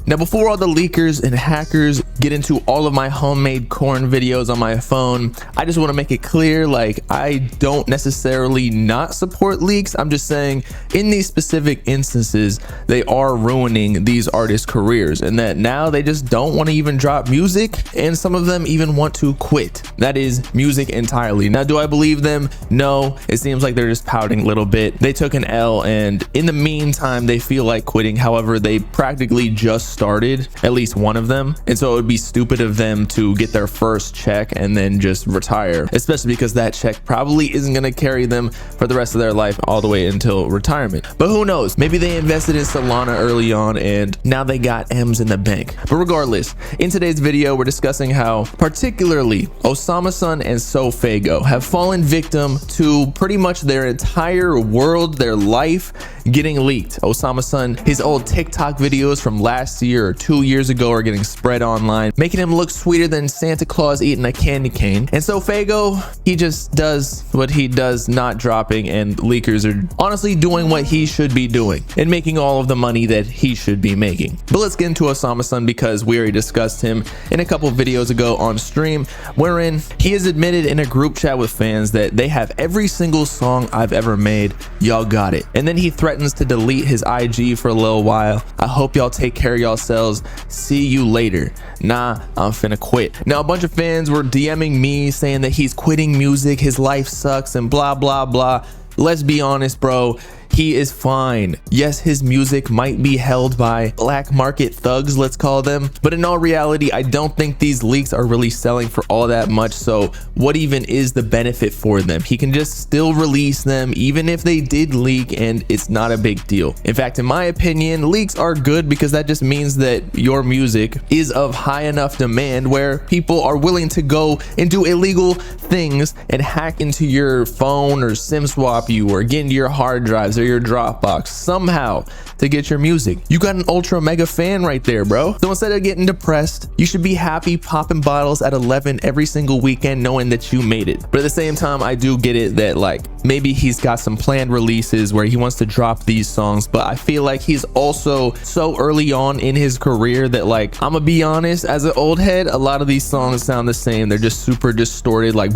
Now, before all the leakers and hackers get into all of my homemade corn videos on my phone, I just want to make it clear, like, I don't necessarily not support leaks. I'm just saying in these specific instances, they are ruining these artists' careers, and that now they just don't want to even drop music, and some of them even want to quit. That is music entirely. Now, do I believe them? No. It seems like they're just pouting a little bit. They took an L, and in the meantime, they feel like quitting. However, they practically just started, at least one of them, and so it would be stupid of them to get their first check and then just retire, especially because that check probably isn't going to carry them for the rest of their life all the way until retirement. But who knows? Maybe they invested in Solana early on and now they got M's in the bank. But regardless, in today's video, we're discussing how particularly Osama Son and SoFaygo have fallen victim to pretty much their entire world, their life getting leaked. Osama Son, his old TikTok videos from last year or 2 years ago are getting spread online, making him look sweeter than Santa Claus eating a candy cane. And SoFaygo, he just does what he does, not dropping, and leakers are honestly doing what he should be doing and making all of the money that he should be making. But let's get into Osama Son, because we already discussed him in a couple videos ago on stream, wherein he has admitted in a group chat with fans that they have every single song I've ever made, y'all got it. And then he threatens to delete his IG for a little while. I hope y'all take care of yourselves. See you later. Nah, I'm finna quit. Now, a bunch of fans were DMing me saying that he's quitting music, his life sucks, and blah, blah, blah. Let's be honest, bro. He is fine. Yes, his music might be held by black market thugs, let's call them, but in all reality, I don't think these leaks are really selling for all that much. So what even is the benefit for them? He can just still release them even if they did leak, and it's not a big deal. In fact, in my opinion, leaks are good because that just means that your music is of high enough demand where people are willing to go and do illegal things and hack into your phone or SIM swap you or get into your hard drives or your Dropbox somehow to get your music. You got an ultra mega fan right there, bro. So instead of getting depressed, you should be happy popping bottles at 11 every single weekend knowing that you made it. But at the same time, I do get it that like maybe he's got some planned releases where he wants to drop these songs, but I feel like he's also so early on in his career that, like, I'm gonna be honest, as an old head, a lot of these songs sound the same. They're just super distorted, like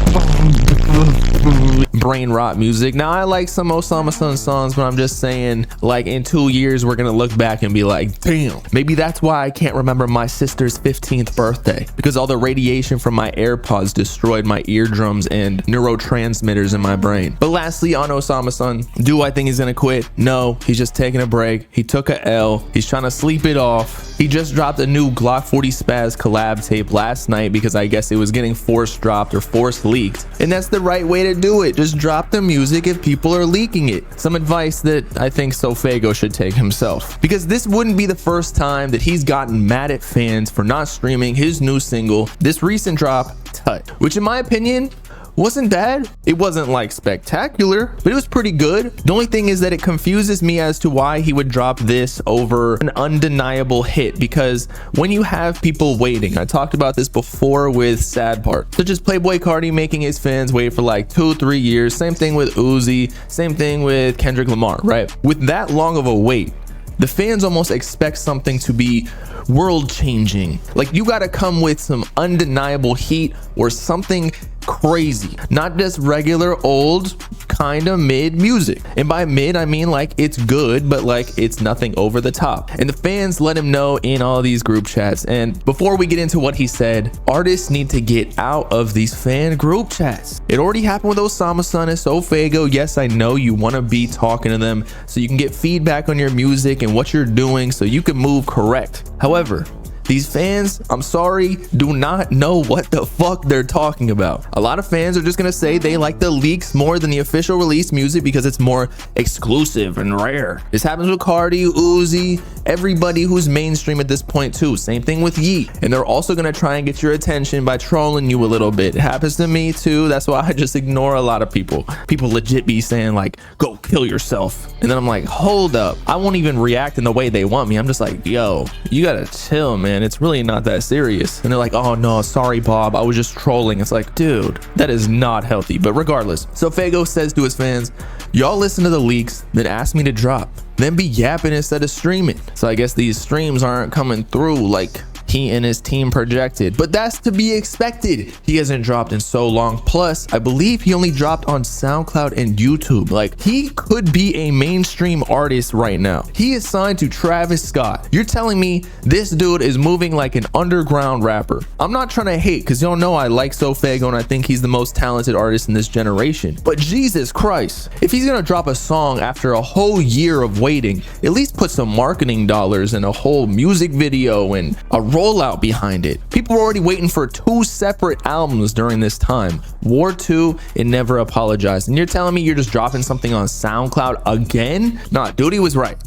brain rot music. Now, I like some Osama Son songs, but I'm just saying, like, in 2 years we're gonna look back and be like, damn, maybe that's why I can't remember my sister's 15th birthday, because all the radiation from my AirPods destroyed my eardrums and neurotransmitters in my brain. But lastly, on Osama Son, do I think he's gonna quit? No, he's just taking a break. He took a L. He's trying to sleep it off. He just dropped a new Glock 40 Spaz collab tape last night because I guess it was getting force dropped or force leaked, and that's the right way to do it. Just drop the music if people are leaking it. Some advice that I think SoFaygo should take himself, because this wouldn't be the first time that he's gotten mad at fans for not streaming his new single, this recent drop, Tut, which in my opinion wasn't bad. It wasn't like spectacular, but it was pretty good. The only thing is that it confuses me as to why he would drop this over an undeniable hit, because when you have people waiting, I talked about this before with Sad Part, such as Playboi Carti making his fans wait for like 2-3 years. Same thing with Uzi, same thing with Kendrick Lamar, right? With that long of a wait, the fans almost expect something to be world changing. Like, you gotta come with some undeniable heat or something crazy, not just regular old kind of mid music. And by mid, I mean like it's good, but like it's nothing over the top. And the fans let him know in all these group chats. And before we get into what he said, artists need to get out of these fan group chats. It already happened with Osama Son and SoFaygo. Yes, I know you want to be talking to them so you can get feedback on your music and what you're doing so you can move correct. However, these fans, I'm sorry, do not know what the fuck they're talking about. A lot of fans are just gonna say they like the leaks more than the official release music because it's more exclusive and rare. This happens with Cardi, Uzi, everybody who's mainstream at this point too. Same thing with Yeet. And they're also gonna try and get your attention by trolling you a little bit. It happens to me too. That's why I just ignore a lot of people. People legit be saying like, go kill yourself. And then I'm like, hold up. I won't even react in the way they want me. I'm just like, yo, you gotta chill, man. man. It's really not that serious. And they're like, oh no, sorry, Bob. I was just trolling. It's like, dude, that is not healthy. But regardless, SoFaygo says to his fans, y'all listen to the leaks, then ask me to drop. Then be yapping instead of streaming. So I guess these streams aren't coming through like he and his team projected, but that's to be expected. He hasn't dropped in so long. Plus, I believe he only dropped on SoundCloud and YouTube. Like, he could be a mainstream artist right now. He is signed to Travis Scott. You're telling me this dude is moving like an underground rapper? I'm not trying to hate, because y'all know I like SoFaygo and I think he's the most talented artist in this generation. But Jesus Christ, if he's gonna drop a song after a whole year of waiting, at least put some marketing dollars in a whole music video and a rollout behind it. People were already waiting for 2 separate albums during this time, War 2 and Never Apologize, and you're telling me you're just dropping something on SoundCloud again? Nah, dude, he was right.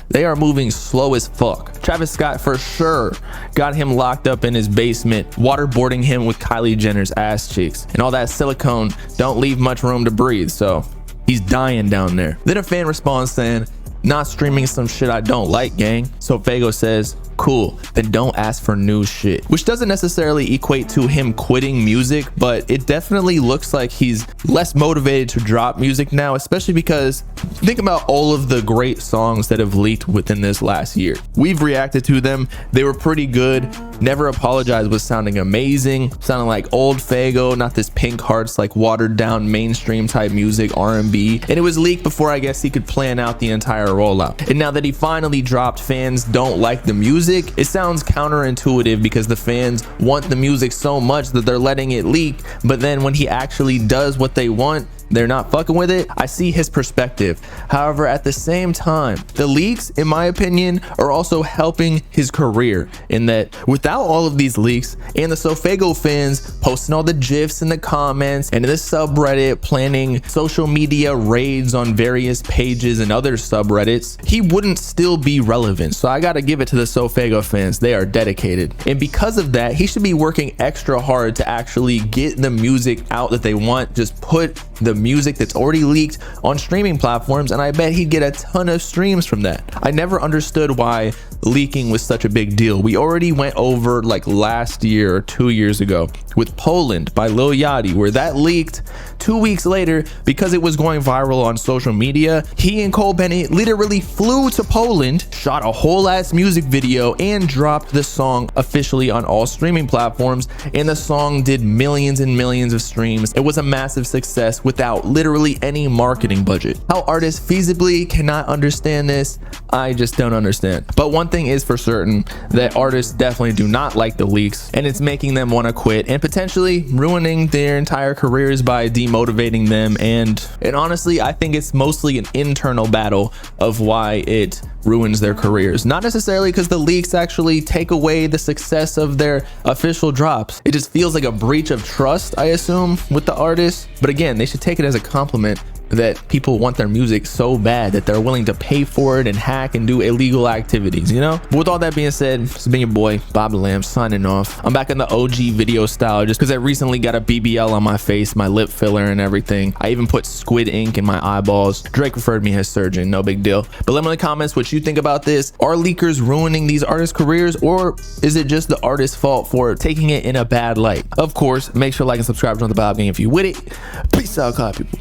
They are moving slow as fuck. Travis Scott for sure got him locked up in his basement, waterboarding him with Kylie Jenner's ass cheeks, and all that silicone don't leave much room to breathe, so he's dying down there. Then a fan responds saying, not streaming some shit I don't like, gang. SoFaygo says, cool, then don't ask for new shit, which doesn't necessarily equate to him quitting music, but it definitely looks like he's less motivated to drop music now, especially because think about all of the great songs that have leaked within this last year. We've reacted to them. They were pretty good. Never Apologize was sounding amazing, sounding like old Faygo, not this Pink Hearts like watered down mainstream type music, R&B, and it was leaked before I guess he could plan out the entire rollout. And now that he finally dropped, fans don't like the music. It sounds counterintuitive because the fans want the music so much that they're letting it leak, but then when he actually does what they want, they're not fucking with it. I see his perspective. However, at the same time, the leaks, in my opinion, are also helping his career in that without all of these leaks and the SoFaygo fans posting all the GIFs in the comments and in the subreddit planning social media raids on various pages and other subreddits, he wouldn't still be relevant. So I gotta give it to the SoFaygo fans. They are dedicated. And because of that, he should be working extra hard to actually get the music out that they want. Just put the music that's already leaked on streaming platforms, and I bet he'd get a ton of streams from that. I never understood why leaking was such a big deal. We already went over like last year or 2 years ago with Poland by Lil Yachty, where that leaked 2 weeks later because it was going viral on social media. He and Cole Bennett literally flew to Poland, shot a whole ass music video, and dropped the song officially on all streaming platforms, and the song did millions and millions of streams. It was a massive success without literally any marketing budget. How artists feasibly cannot understand this, I just don't understand. But one thing is for certain, that artists definitely do not like the leaks, and it's making them want to quit and potentially ruining their entire careers by demotivating them. And honestly, I think it's mostly an internal battle of why it ruins their careers, not necessarily because the leaks actually take away the success of their official drops. It just feels like a breach of trust, I assume, with the artists. But again, they should take it as a compliment that people want their music so bad that they're willing to pay for it and hack and do illegal activities, you know? But with all that being said, it's been your boy bobbalam signing off. I'm back in the OG video style just because I recently got a BBL on my face, my lip filler and everything. I even put squid ink in my eyeballs. Drake referred me as surgeon, no big deal. But let me know in the comments what you think about this. Are leakers ruining these artists' careers, or is it just the artist's fault for taking it in a bad light? Of course, make sure to like and subscribe to the Bob Gang if you with it. Peace out, people.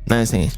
19